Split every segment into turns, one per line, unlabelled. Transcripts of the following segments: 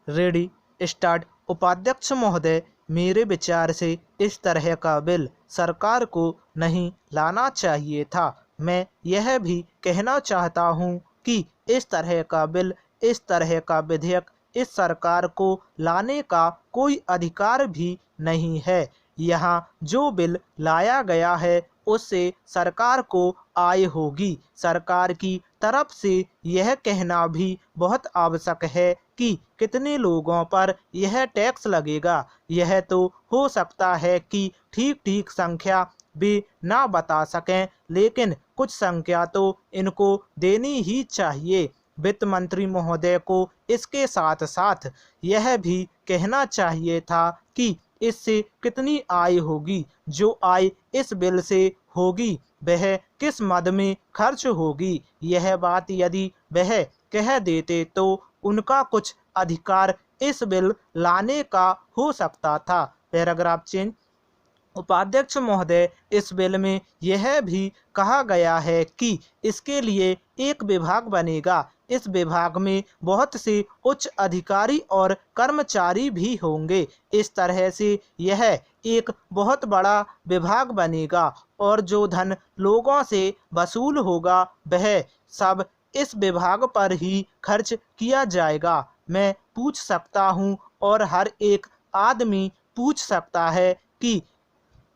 Ready start. उपाध्यक्ष महोदय, मेरे विचार से इस तरह का बिल सरकार को नहीं लाना चाहिए था। मैं यह भी कहना चाहता हूं कि इस तरह का बिल, इस तरह का विधेयक इस सरकार को लाने का कोई अधिकार भी नहीं है। यहाँ जो बिल लाया गया है उससे सरकार को आय होगी। सरकार की तरफ से यह कहना भी बहुत आवश्यक है कि कितने लोगों पर यह टैक्स लगेगा। यह तो हो सकता है कि ठीक ठीक संख्या भी ना बता सकें, लेकिन कुछ संख्या तो इनको देनी ही चाहिए। वित्त मंत्री महोदय को इसके साथ साथ यह भी कहना चाहिए था कि इससे कितनी आय होगी, जो आय इस बिल से होगी वह किस मद में खर्च होगी। यह बात यदि वह कह देते तो उनका कुछ अधिकार इस बिल लाने का हो सकता था। Paragraph change. उपाध्यक्ष महोदय, इस बिल में यह भी कहा गया है कि इसके लिए एक विभाग बनेगा। इस विभाग में बहुत से उच्च अधिकारी और कर्मचारी भी होंगे। इस तरह से यह एक बहुत बड़ा विभाग बनेगा और जो धन लोगों से वसूल होगा वह सब इस विभाग पर ही खर्च किया जाएगा। मैं पूछ सकता हूँ और हर एक आदमी पूछ सकता है कि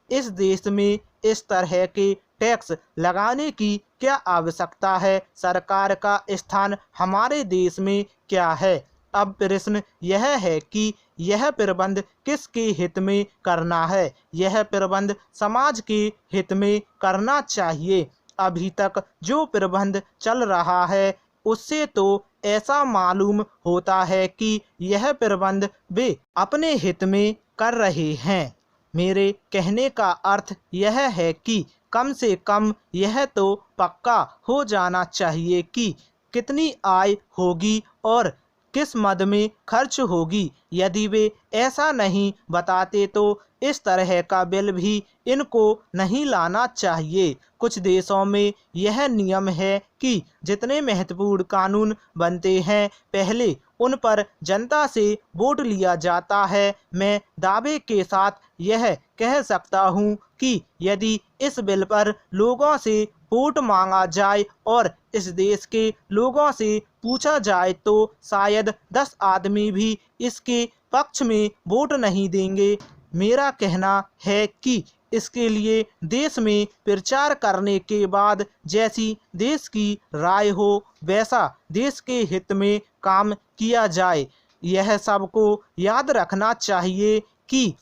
इस देश में इस तरह के टैक्स लगाने की क्या आवश्यकता है? सरकार का स्थान हमारे देश में क्या है? अब प्रश्न यह है कि यह प्रबंध किसके हित में करना है? यह प्रबंध समाज के हित में करना चाहिए। अभी तक जो प्रबंध चल रहा है उससे तो ऐसा मालूम होता है कि यह प्रबंध वे अपने हित में कर रहे हैं। मेरे कहने का अर्थ यह है कि कम से कम यह तो पक्का हो जाना चाहिए कि कितनी आय होगी और किस मद में खर्च होगी। यदि वे ऐसा नहीं बताते तो इस तरह का बिल भी इनको नहीं लाना चाहिए। कुछ देशों में यह नियम है कि जितने महत्वपूर्ण कानून बनते हैं पहले उन पर जनता से वोट लिया जाता है। मैं दावे के साथ यह कह सकता हूँ कि यदि इस बिल पर लोगों से वोट मांगा जाए और इस देश के लोगों से पूछा जाए तो शायद 10 आदमी भी इसके पक्ष में वोट नहीं देंगे। मेरा कहना है कि इसके लिए देश में प्रचार करने के बाद जैसी देश की राय हो वैसा देश के हित में काम किया जाए। यह सबको याद रखना चाहिए कि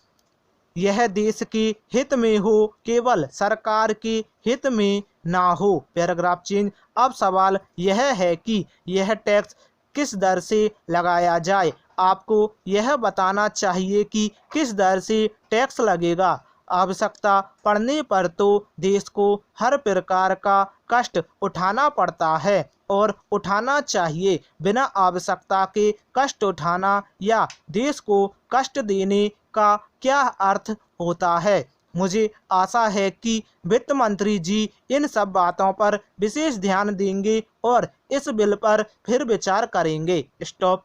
यह देश के हित में हो, केवल सरकार के हित में ना हो। Paragraph change. अब सवाल यह है कि यह टैक्स किस दर से लगाया जाए। आपको यह बताना चाहिए कि किस दर से टैक्स लगेगा। आवश्यकता पड़ने पर तो देश को हर प्रकार का कष्ट उठाना पड़ता है और उठाना चाहिए। बिना आवश्यकता के कष्ट उठाना या देश को कष्ट देने का क्या अर्थ होता है? मुझे आशा है कि वित्त मंत्री जी इन सब बातों पर विशेष ध्यान देंगे और इस बिल पर फिर विचार करेंगे। स्टॉप।